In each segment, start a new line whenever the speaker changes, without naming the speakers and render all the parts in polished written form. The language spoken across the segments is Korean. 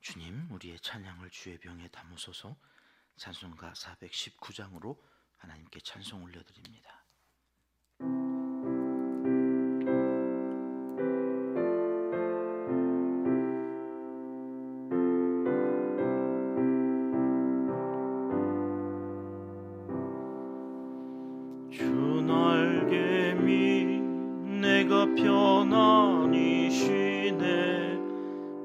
주님, 우리의 찬양을 주의 병에 담으소서. 찬송가 419장으로 하나님께 찬송 올려드립니다. 주 날개미 내가 편안히 쉬네.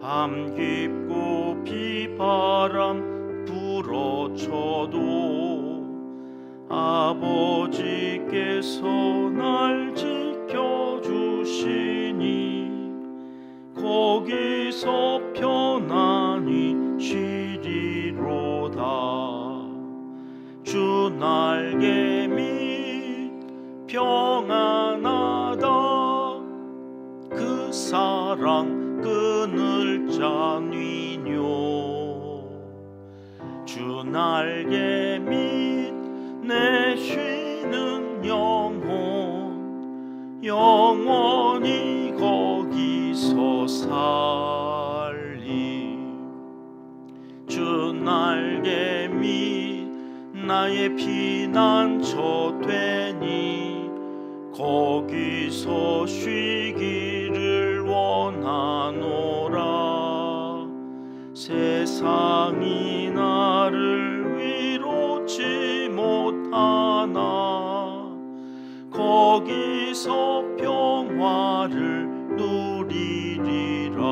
밤 깊고 비바람 불어쳐도 아버지께서 날 지켜주시니 거기서 편안히 쉬리로다. 주 날개 밑 평안하다. 그 사랑 끊을 자니뇨. 주 날개 밑 내 쉬는 영원히 거기서 살리. 주 날개 밑 나의 피난처 되니 거기서 쉬기를 원하노라. 세상이 나를 위로치 못하나 거기서 평화를 누리리라.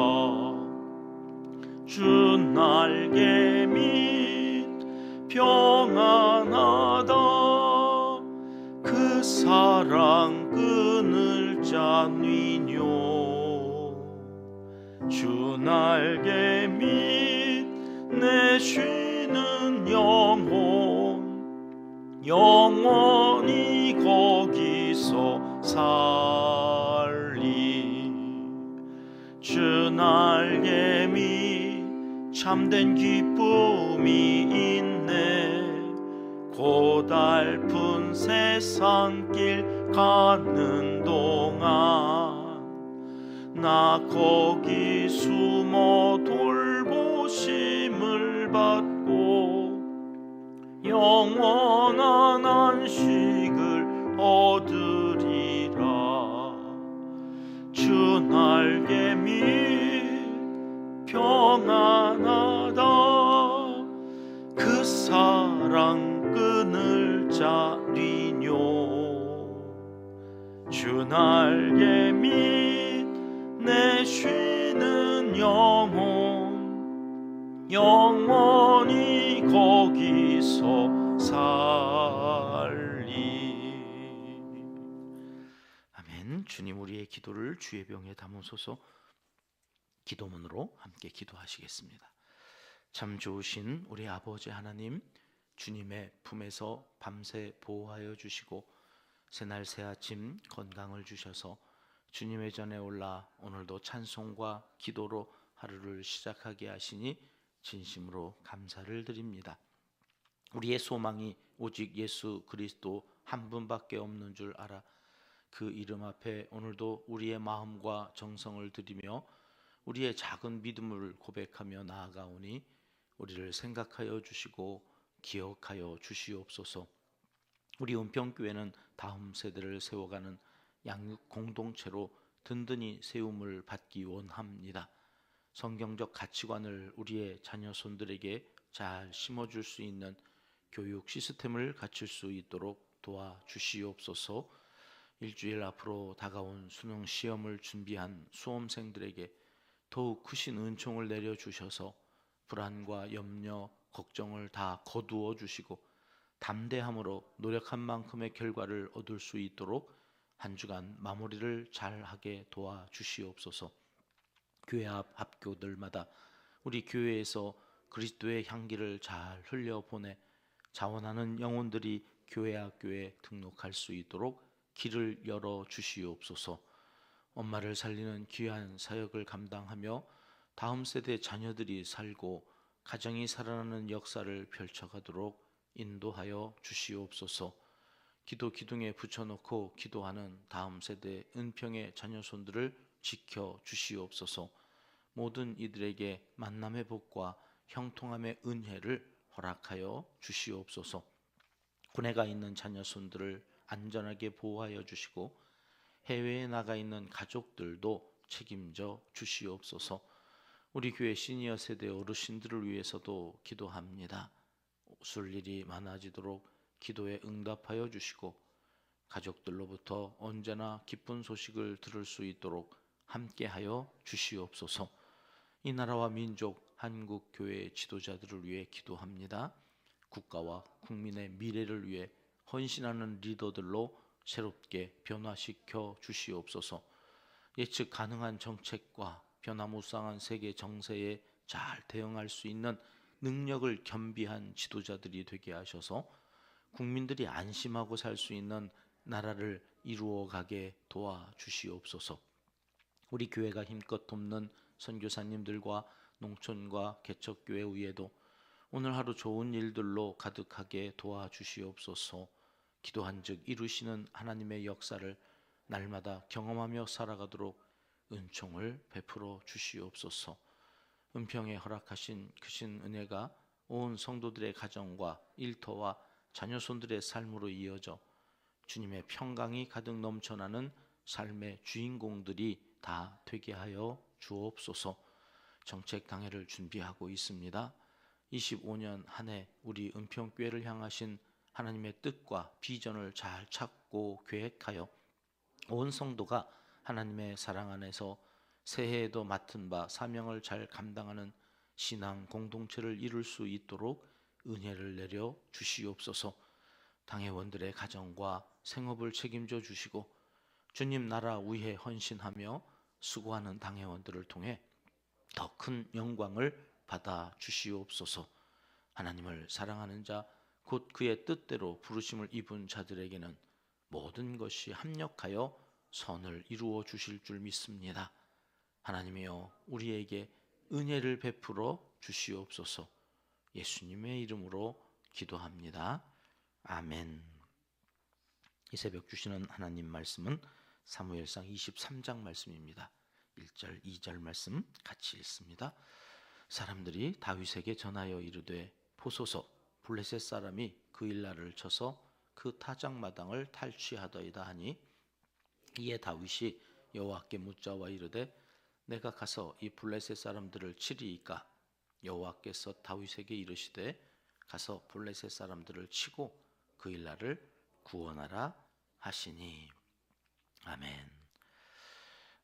주 날개 밑 평안하다. 그 사랑 끊을 자니뇨. 주 날개 밑 내 쉬는 영원히 거기서 살리. 주 날개 밑 참된 기쁨이 있네. 고달픈 세상길 가는 동안 나 거기 숨어 돌보심을 받고 영원한 안식을 얻으리라. 주 날개 밑 평안하다. 그 사랑 끊을 자리뇨. 주 날개 밑 내 쉬는 영원히 거기서 살리. 아멘. 주님, 우리의 기도를 주의 병에 담으소서. 기도문으로 함께 기도하시겠습니다. 참 좋으신 우리 아버지 하나님, 주님의 품에서 밤새 보호하여 주시고 새날 새아침 건강을 주셔서 주님의 전에 올라 오늘도 찬송과 기도로 하루를 시작하게 하시니 진심으로 감사를 드립니다. 우리의 소망이 오직 예수 그리스도 한 분밖에 없는 줄 알아 그 이름 앞에 오늘도 우리의 마음과 정성을 드리며 우리의 작은 믿음을 고백하며 나아가오니 우리를 생각하여 주시고 기억하여 주시옵소서. 우리 은평교회는 다음 세대를 세워가는 양육 공동체로 든든히 세움을 받기 원합니다. 성경적 가치관을 우리의 자녀 손들에게 잘 심어줄 수 있는 교육 시스템을 갖출 수 있도록 도와주시옵소서. 일주일 앞으로 다가온 수능 시험을 준비한 수험생들에게 더욱 크신 은총을 내려주셔서 불안과 염려, 걱정을 다 거두어 주시고 담대함으로 노력한 만큼의 결과를 얻을 수 있도록 한 주간 마무리를 잘하게 도와주시옵소서. 교회 앞 학교들마다 우리 교회에서 그리스도의 향기를 잘 흘려보내 자원하는 영혼들이 교회 학교에 등록할 수 있도록 길을 열어 주시옵소서. 엄마를 살리는 귀한 사역을 감당하며 다음 세대 자녀들이 살고 가정이 살아나는 역사를 펼쳐가도록 인도하여 주시옵소서. 기도 기둥에 붙여놓고 기도하는 다음 세대 은평의 자녀손들을 지켜 주시옵소서. 모든 이들에게 만남의 복과 형통함의 은혜를 허락하여 주시옵소서. 군에 가 있는 자녀손들을 안전하게 보호하여 주시고 해외에 나가 있는 가족들도 책임져 주시옵소서. 우리 교회 시니어 세대 어르신들을 위해서도 기도합니다. 웃을 일이 많아지도록 기도에 응답하여 주시고 가족들로부터 언제나 기쁜 소식을 들을 수 있도록 함께하여 주시옵소서. 이 나라와 민족 한국 교회 지도자들을 위해 기도합니다. 국가와 국민의 미래를 위해 헌신하는 리더들로 새롭게 변화시켜 주시옵소서. 예측 가능한 정책과 변화무쌍한 세계 정세에 잘 대응할 수 있는 능력을 겸비한 지도자들이 되게 하셔서 국민들이 안심하고 살 수 있는 나라를 이루어가게 도와주시옵소서. 우리 교회가 힘껏 돕는 선교사님들과 농촌과 개척교회 위에도 오늘 하루 좋은 일들로 가득하게 도와주시옵소서. 기도한즉 이루시는 하나님의 역사를 날마다 경험하며 살아가도록 은총을 베풀어 주시옵소서. 은평에 허락하신 크신 은혜가 온 성도들의 가정과 일터와 자녀손들의 삶으로 이어져 주님의 평강이 가득 넘쳐나는 삶의 주인공들이 다 되게 하여 주옵소서. 정책 당회를 준비하고 있습니다. 25년 한 해 우리 은평교회를 향하신 하나님의 뜻과 비전을 잘 찾고 계획하여 온 성도가 하나님의 사랑 안에서 새해에도 맡은 바 사명을 잘 감당하는 신앙 공동체를 이룰 수 있도록 은혜를 내려 주시옵소서. 당회원들의 가정과 생업을 책임져 주시고 주님 나라 위해 헌신하며 수고하는 당회원들을 통해 더 큰 영광을 받아 주시옵소서. 하나님을 사랑하는 자 곧 그의 뜻대로 부르심을 입은 자들에게는 모든 것이 합력하여 선을 이루어 주실 줄 믿습니다. 하나님이여 우리에게 은혜를 베풀어 주시옵소서. 예수님의 이름으로 기도합니다. 아멘. 이 새벽 주시는 하나님 말씀은 사무엘상 23장 말씀입니다. 1절 2절 말씀 같이 읽습니다. 사람들이 다윗에게 전하여 이르되 보소서 블레셋 사람이 그 일날을 쳐서 그 타작마당을 탈취하더이다 하니 이에 다윗이 여호와께 묻자와 이르되 내가 가서 이 블레셋 사람들을 치리이까? 여호와께서 다윗에게 이르시되 가서 블레셋 사람들을 치고 그 일날을 구원하라 하시니. 아멘.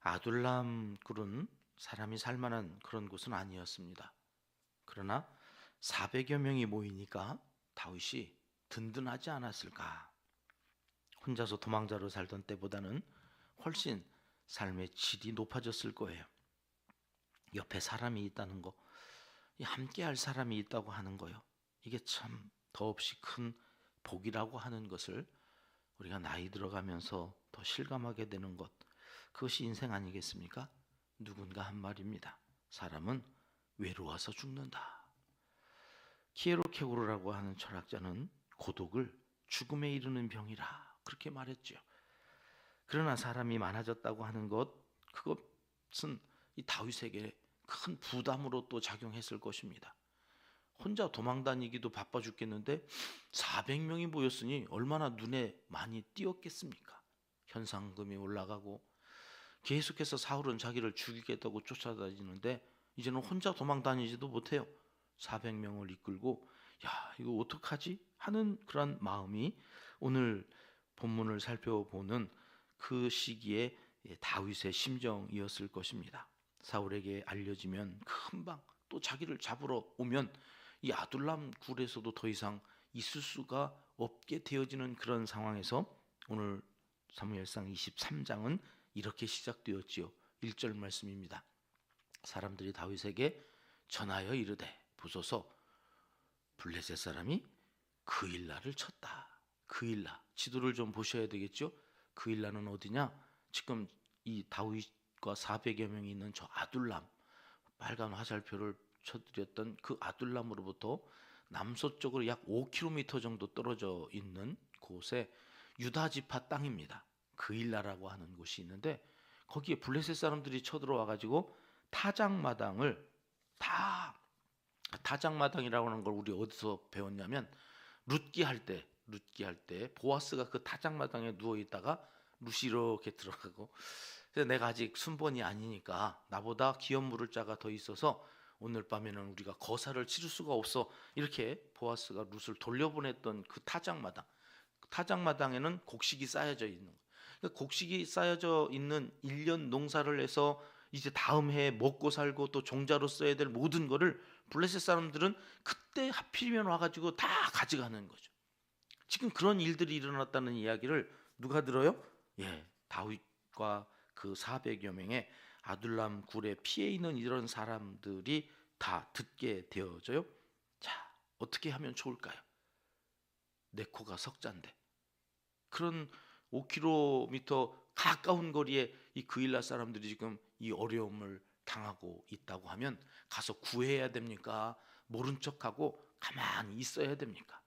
아둘람 굴은 사람이 살만한 그런 곳은 아니었습니다. 그러나 400여 명이 모이니까 다윗이 든든하지 않았을까? 혼자서 도망자로 살던 때보다는 훨씬 삶의 질이 높아졌을 거예요. 옆에 사람이 있다는 거, 함께할 사람이 있다고 하는 거요. 이게 참 더없이 큰 복이라고 하는 것을 우리가 나이 들어가면서 더 실감하게 되는 것, 그것이 인생 아니겠습니까? 누군가 한 말입니다. 사람은 외로워서 죽는다. 키에로케고르라고 하는 철학자는 고독을 죽음에 이르는 병이라 그렇게 말했죠. 그러나 사람이 많아졌다고 하는 것, 그것은 이 다윗에게 큰 부담으로 또 작용했을 것입니다. 혼자 도망다니기도 바빠 죽겠는데 400명이 모였으니 얼마나 눈에 많이 띄었겠습니까? 현상금이 올라가고 계속해서 사울은 자기를 죽이겠다고 쫓아다니는데 이제는 혼자 도망다니지도 못해요. 400명을 이끌고 야 이거 어떡하지? 하는 그런 마음이 오늘 본문을 살펴보는 그 시기에 다윗의 심정이었을 것입니다. 사울에게 알려지면 금방 또 자기를 잡으러 오면 이 아둘람 굴에서도 더 이상 있을 수가 없게 되어지는 그런 상황에서 오늘 사무엘상 23장은 이렇게 시작되었지요. 1절 말씀입니다. 사람들이 다윗에게 전하여 이르되 보소서 블레셋 사람이 그 일날을 쳤다. 그 일날 지도를 좀 보셔야 되겠죠. 그 일날은 어디냐? 지금 이 다윗과 400여 명이 있는 저 아둘람, 빨간 화살표를 쳐드렸던 그 아둘람으로부터 남서쪽으로 약 5km 정도 떨어져 있는 곳에 유다 지파 땅입니다. 그 일라라고 하는 곳이 있는데 거기에 블레셋 사람들이 쳐들어와 가지고 타작마당을 다, 타작마당이라고 하는 걸 우리 어디서 배웠냐면 룻기 할 때 보아스가 그 타작마당에 누워 있다가 룻이 이렇게 들어가고, 그래서 내가 아직 순번이 아니니까 나보다 기업 물을 자가 더 있어서 오늘 밤에는 우리가 거사를 치를 수가 없어, 이렇게 보아스가 룻을 돌려보냈던 그 타작마당. 타작마당에는 곡식이 쌓여져 있는 거예요. 그러니까 곡식이 쌓여져 있는 1년 농사를 해서 이제 다음 해에 먹고 살고 또 종자로 써야 될 모든 거를 블레셋 사람들은 그때 하필이면 와가지고 다 가져가는 거죠. 지금 그런 일들이 일어났다는 이야기를 누가 들어요? 예, 다윗과 그 400여 명의 아둘람 굴에 피해 있는 이런 사람들이 다 듣게 되어져요. 자, 어떻게 하면 좋을까요? 네코가 석자인데 그런 5km 가까운 거리에 이 그일라 사람들이 지금 이 어려움을 당하고 있다고 하면 가서 구해야 됩니까? 모른 척하고 가만히 있어야 됩니까?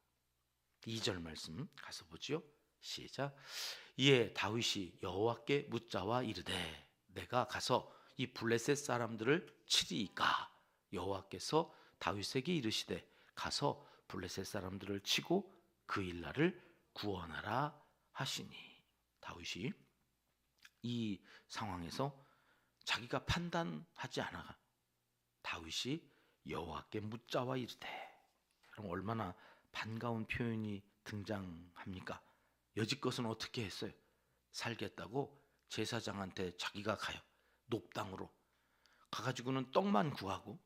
2절 말씀 가서 보지요. 시작. 이에 다윗이 여호와께 묻자와 이르되 내가 가서 이 블레셋 사람들을 치리이까? 여호와께서 다윗에게 이르시되 가서 블레셋 사람들을 치고 그일라를 구원하라 하시니. 다윗이 이 상황에서 자기가 판단하지 않아 다윗이 여호와께 묻자와 이르되, 그럼 얼마나 반가운 표현이 등장합니까? 여지껏은 어떻게 했어요? 살겠다고 제사장한테 자기가 가요. 녹당으로 가가지고는 떡만 구하고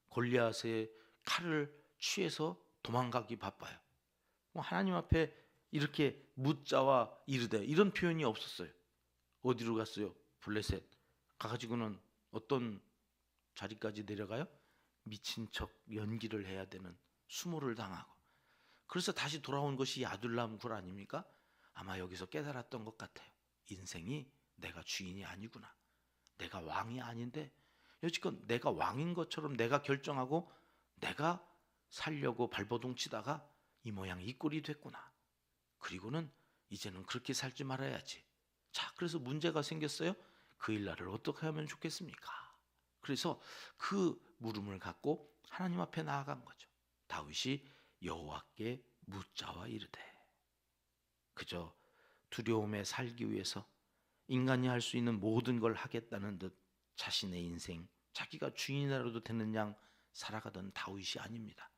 골리앗의 칼을 취해서 도망가기 바빠요. 하나님 앞에 이렇게 묻자와 이르되 이런 표현이 없었어요. 어디로 갔어요? 블레셋 가가지고는 어떤 자리까지 내려가요? 미친 척 연기를 해야 되는, 수모를 당하고. 그래서 다시 돌아온 것이 아둘람 굴 아닙니까? 아마 여기서 깨달았던 것 같아요. 인생이 내가 주인이 아니구나. 내가 왕이 아닌데 여지껏 내가 왕인 것처럼 내가 결정하고 내가 살려고 발버둥 치다가 이 모양 이 꼴이 됐구나. 그리고는 이제는 그렇게 살지 말아야지. 자, 그래서 문제가 생겼어요. 그 일날을 어떻게 하면 좋겠습니까? 그래서 그 물음을 갖고 하나님 앞에 나아간 거죠. 다윗이 여호와께 묻자와 이르되, 그저 두려움에 살기 위해서 인간이 할 수 있는 모든 걸 하겠다는 듯 자신의 인생, 자기가 주인이라도 되는 양 살아가던 다윗이 아닙니다.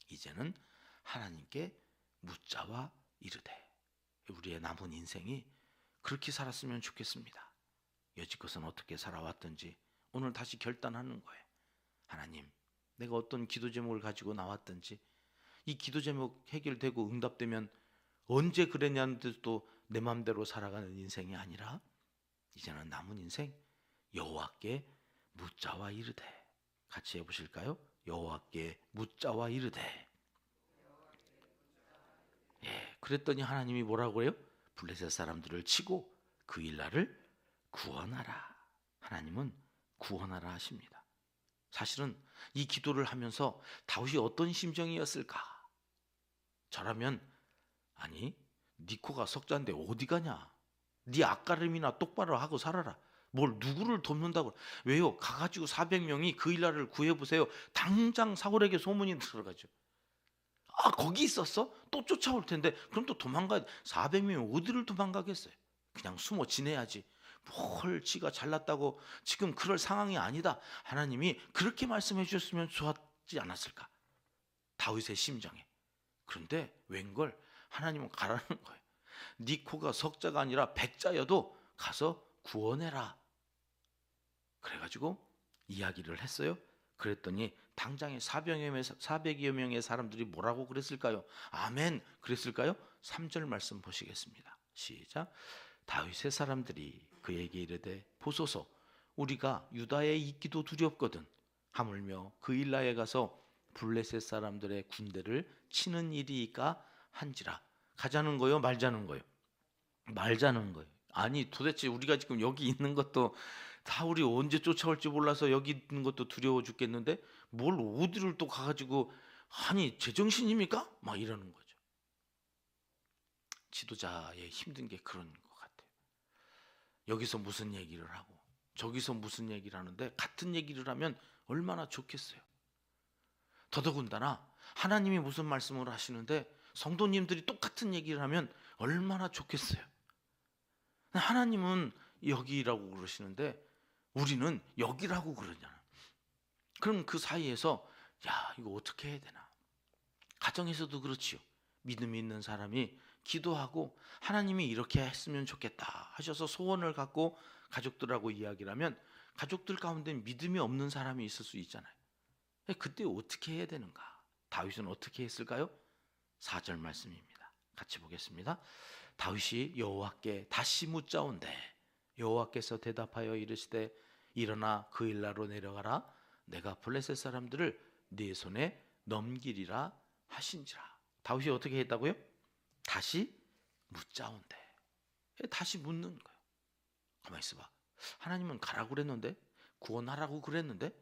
이제는 하나님께 묻자와 이르되, 우리의 남은 인생이 그렇게 살았으면 좋겠습니다. 여지껏은 어떻게 살아왔든지 오늘 다시 결단하는 거예요. 하나님, 내가 어떤 기도 제목을 가지고 나왔든지 이 기도 제목 해결되고 응답되면 언제 그랬냐는 듯도 내 맘대로 살아가는 인생이 아니라 이제는 남은 인생 여호와께 묻자와 이르되. 같이 해보실까요? 여호와께 묻자와 이르되. 예, 그랬더니 하나님이 뭐라고 해요? 블레셋 사람들을 치고 그 일날을 구원하라. 하나님은 구원하라 하십니다. 사실은 이 기도를 하면서 다윗이 어떤 심정이었을까? 저라면, 아니 네 코가 석자인데 어디 가냐? 네 앞가림이나 똑바로 하고 살아라. 뭘 누구를 돕는다고? 왜요? 가가지고 400명이 그 일날을 구해보세요. 당장 사울에게 소문이 들어가죠. 아, 거기 있었어? 또 쫓아올 텐데 그럼 또 도망가야 돼. 400명이 어디를 도망가겠어요? 그냥 숨어 지내야지. 뭘 지가 잘났다고 지금 그럴 상황이 아니다. 하나님이 그렇게 말씀해 주셨으면 좋았지 않았을까? 다윗의 심정에. 그런데 웬걸 하나님은 가라는 거예요. 네 코가 석자가 아니라 백자여도 가서 구원해라. 그래가지고 이야기를 했어요. 그랬더니 당장에 400여 명의 사람들이 뭐라고 그랬을까요? 아멘 그랬을까요? 3절 말씀 보시겠습니다. 시작. 다윗의 사람들이 그에게 이르되 보소서, 우리가 유다에 있기도 두렵거든 하물며 그일라에 가서 블레셋 사람들의 군대를 치는 일이니까 한지라. 가자는 거요, 말자는 거요? 말자는 거예요. 아니 도대체 우리가 지금 여기 있는 것도 다 우리 언제 쫓아올지 몰라서 여기 있는 것도 두려워 죽겠는데 뭘 어디를 또 가가지고, 아니 제정신입니까? 막 이러는 거죠. 지도자의 힘든 게 그런 것 같아요. 여기서 무슨 얘기를 하고 저기서 무슨 얘기를 하는데 같은 얘기를 하면 얼마나 좋겠어요. 더더군다나 하나님이 무슨 말씀을 하시는데 성도님들이 똑같은 얘기를 하면 얼마나 좋겠어요. 하나님은 여기라고 그러시는데 우리는 여기라고 그러잖아. 그럼 그 사이에서 야, 이거 어떻게 해야 되나? 가정에서도 그렇지요. 믿음이 있는 사람이 기도하고 하나님이 이렇게 했으면 좋겠다 하셔서 소원을 갖고 가족들하고 이야기를 하면 가족들 가운데 믿음이 없는 사람이 있을 수 있잖아요. 그때 어떻게 해야 되는가? 다윗은 어떻게 했을까요? 4절 말씀입니다. 같이 보겠습니다. 다윗이 여호와께 다시 묻자온대 여호와께서 대답하여 이르시되 일어나 그일라로 내려가라 내가 블레셋 사람들을 네 손에 넘기리라 하신지라. 다윗이 어떻게 했다고요? 다시 묻자온대. 다시 묻는 거예요. 가만히 있어봐. 하나님은 가라고 그랬는데, 구원하라고 그랬는데,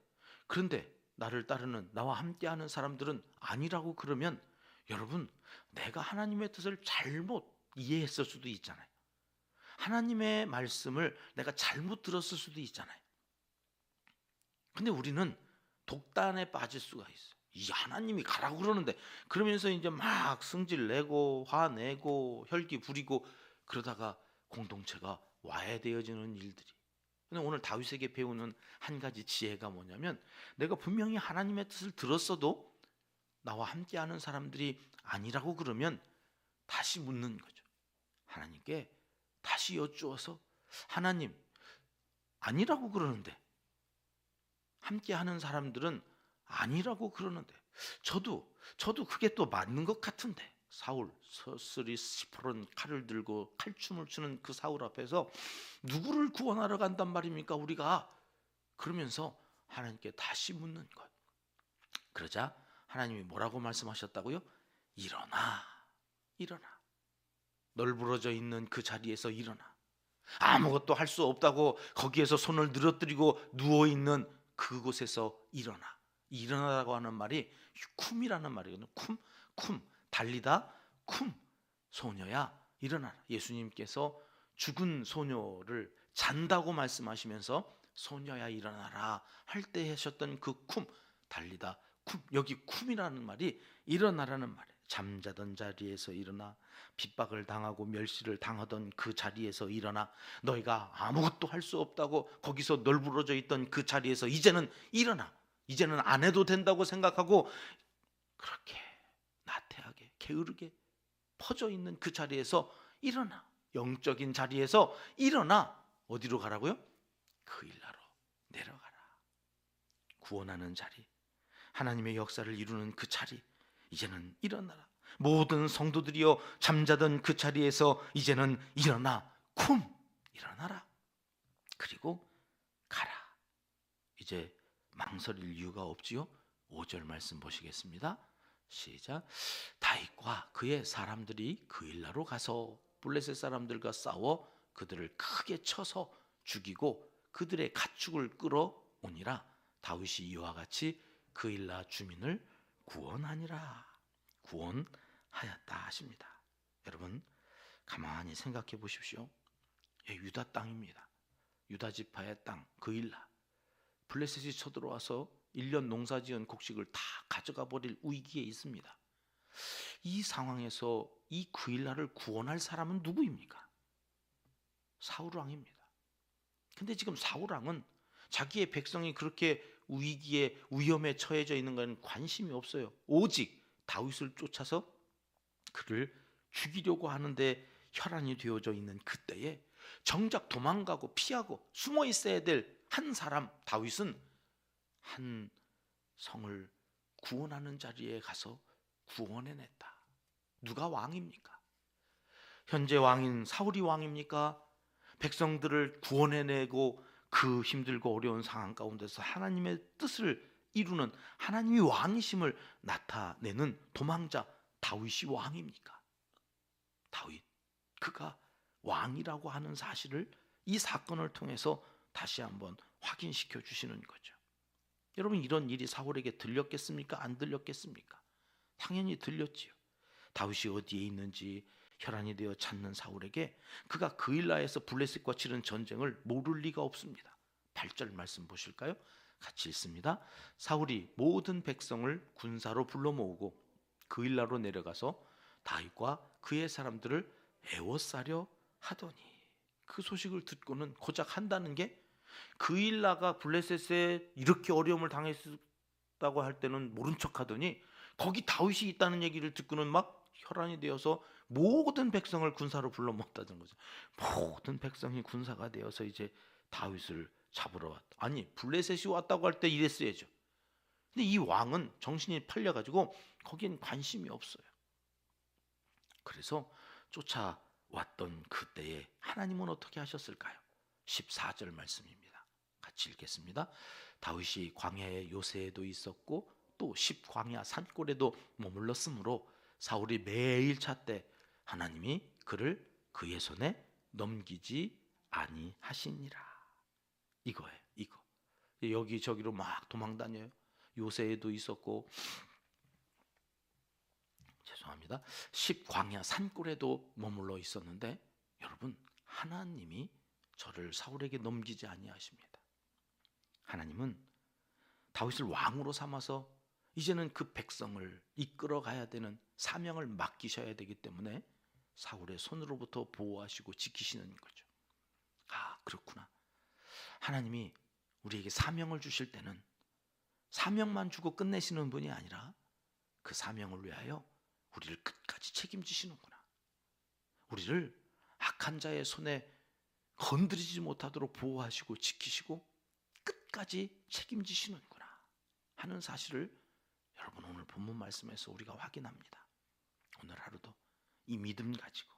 그런데 나를 따르는 나와 함께하는 사람들은 아니라고 그러면 여러분, 내가 하나님의 뜻을 잘못 이해했을 수도 있잖아요. 하나님의 말씀을 내가 잘못 들었을 수도 있잖아요. 근데 우리는 독단에 빠질 수가 있어요. 이 하나님이 가라고 그러는데 그러면서 이제 막 승질 내고 화내고 혈기 부리고 그러다가 공동체가 와해되어지는 일들이. 근데 오늘 다윗에게 배우는 한 가지 지혜가 뭐냐면 내가 분명히 하나님의 뜻을 들었어도 나와 함께하는 사람들이 아니라고 그러면 다시 묻는 거죠. 하나님께 다시 여쭈어서 하나님 아니라고 그러는데 함께하는 사람들은 아니라고 그러는데 저도 그게 또 맞는 것 같은데 사울 서슬이 시퍼런 칼을 들고 칼춤을 추는 그 사울 앞에서 누구를 구원하러 간단 말입니까 우리가? 그러면서 하나님께 다시 묻는 것. 그러자 하나님이 뭐라고 말씀하셨다고요? 일어나 널브러져 있는 그 자리에서 일어나. 아무것도 할 수 없다고 거기에서 손을 늘어뜨리고 누워있는 그곳에서 일어나라고 하는 말이 쿰이라는 말이거든요. 쿰 달리다 쿰 소녀야 일어나라. 예수님께서 죽은 소녀를 잔다고 말씀하시면서 소녀야 일어나라 할 때 하셨던 그 쿰 달리다 쿰 여기 쿰이라는 말이 일어나라는 말이에요. 잠자던 자리에서 일어나 핍박을 당하고 멸시를 당하던 그 자리에서 일어나 너희가 아무것도 할 수 없다고 거기서 널브러져 있던 그 자리에서 이제는 일어나. 이제는 안 해도 된다고 생각하고 그렇게 나태하게 게으르게 퍼져 있는 그 자리에서 일어나. 영적인 자리에서 일어나. 어디로 가라고요? 그일라로 내려가라. 구원하는 자리, 하나님의 역사를 이루는 그 자리, 이제는 일어나라. 모든 성도들이여 잠자던 그 자리에서 이제는 일어나. 일어나라. 그리고 가라. 이제 망설일 이유가 없지요. 5절 말씀 보시겠습니다. 시작. 다윗과 그의 사람들이 그일라로 가서 블레셋 사람들과 싸워 그들을 크게 쳐서 죽이고 그들의 가축을 끌어오니라. 다윗이 이와 같이 그일라 주민을 구원하니라. 구원하였다 하십니다. 여러분 가만히 생각해 보십시오. 유다 땅입니다. 유다 지파의 땅 그일라. 블레셋이 쳐들어와서 1년 농사지은 곡식을 다 가져가 버릴 위기에 있습니다. 이 상황에서 이 그일라를 구원할 사람은 누구입니까? 사울 왕입니다. 근데 지금 사울 왕은 자기의 백성이 그렇게 위기에 위험에 처해져 있는 건 관심이 없어요. 오직 다윗을 쫓아서 그를 죽이려고 하는데 혈안이 되어져 있는 그때에 정작 도망가고 피하고 숨어 있어야 될 한 사람 다윗은 한 성을 구원하는 자리에 가서 구원해냈다. 누가 왕입니까? 현재 왕인 사울이 왕입니까? 백성들을 구원해내고 그 힘들고 어려운 상황 가운데서 하나님의 뜻을 이루는 하나님이 왕이심을 나타내는 도망자 다윗이 왕입니까? 다윗 그가 왕이라고 하는 사실을 이 사건을 통해서 다시 한번 확인시켜 주시는 거죠. 여러분 이런 일이 사울에게 들렸겠습니까? 안 들렸겠습니까? 당연히 들렸지요. 다윗이 어디에 있는지 혈안이 되어 찾는 사울에게 그가 그일라에서 블레셋과 치른 전쟁을 모를 리가 없습니다. 8절 말씀 보실까요? 같이 읽습니다. 사울이 모든 백성을 군사로 불러 모으고 그일라로 내려가서 다윗과 그의 사람들을 애워싸려 하더니, 그 소식을 듣고는 고작 한다는 게, 그일라가 블레셋에 이렇게 어려움을 당했다고 할 때는 모른 척하더니 거기 다윗이 있다는 얘기를 듣고는 막 혈안이 되어서 모든 백성을 군사로 불러 모았다는 거죠. 모든 백성이 군사가 되어서 이제 다윗을 잡으러 왔다. 아니, 블레셋이 왔다고 할 때 이랬어야죠. 근데 이 왕은 정신이 팔려가지고 거긴 관심이 없어요. 그래서 쫓아왔던 그때에 하나님은 어떻게 하셨을까요? 14절 말씀입니다. 같이 읽겠습니다. 다윗이 광야의 요새에도 있었고 또 십광야 산골에도 머물렀으므로 사울이 매일 찾되 하나님이 그를 그의 손에 넘기지 아니하시니라. 이거예요. 이거. 여기저기로 막 도망다녀요. 요새에도 있었고, 죄송합니다, 십광야 산골에도 머물러 있었는데, 여러분, 하나님이 저를 사울에게 넘기지 아니하십니다. 하나님은 다윗을 왕으로 삼아서 이제는 그 백성을 이끌어 가야 되는 사명을 맡기셔야 되기 때문에 사울의 손으로부터 보호하시고 지키시는 거죠. 아, 그렇구나. 하나님이 우리에게 사명을 주실 때는 사명만 주고 끝내시는 분이 아니라 그 사명을 위하여 우리를 끝까지 책임지시는구나. 우리를 악한 자의 손에 건드리지 못하도록 보호하시고 지키시고 끝까지 책임지시는구나 하는 사실을 여러분, 오늘 본문 말씀에서 우리가 확인합니다. 오늘 하루도 이 믿음 가지고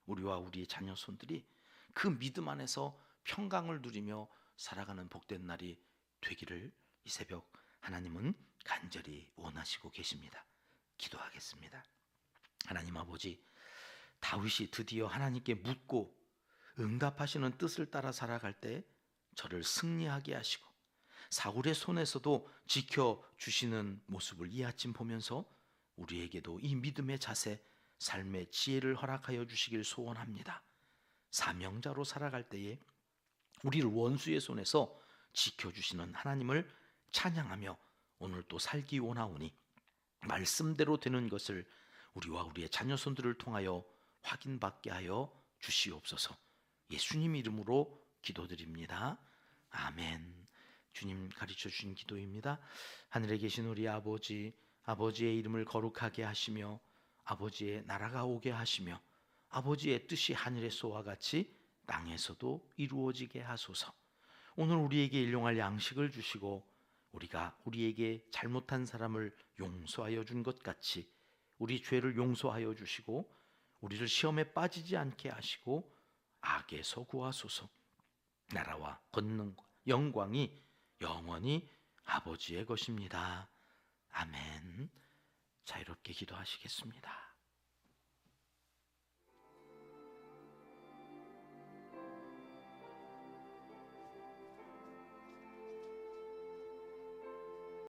우리와 우리의 자녀 손들이 그 믿음 안에서 평강을 누리며 살아가는 복된 날이 되기를 이 새벽 하나님은 간절히 원하시고 계십니다. 기도하겠습니다. 하나님 아버지, 다윗이 드디어 하나님께 묻고 응답하시는 뜻을 따라 살아갈 때 저를 승리하게 하시고 사울의 손에서도 지켜주시는 모습을 이 아침 보면서 우리에게도 이 믿음의 자세, 삶의 지혜를 허락하여 주시길 소원합니다. 사명자로 살아갈 때에 우리를 원수의 손에서 지켜주시는 하나님을 찬양하며 오늘 또 살기 원하오니 말씀대로 되는 것을 우리와 우리의 자녀 손들을 통하여 확인받게 하여 주시옵소서. 예수님 이름으로 기도드립니다. 아멘. 주님 가르쳐 주신 기도입니다. 하늘에 계신 우리 아버지, 아버지의 이름을 거룩하게 하시며 아버지의 나라가 오게 하시며 아버지의 뜻이 하늘에서와 같이 땅에서도 이루어지게 하소서. 오늘 우리에게 일용할 양식을 주시고 우리가 우리에게 잘못한 사람을 용서하여 준 것 같이 우리 죄를 용서하여 주시고 우리를 시험에 빠지지 않게 하시고 악에서 구하소서. 나라와 권능과 영광이 영원히 아버지의 것입니다. 아멘. 자유롭게 기도하시겠습니다.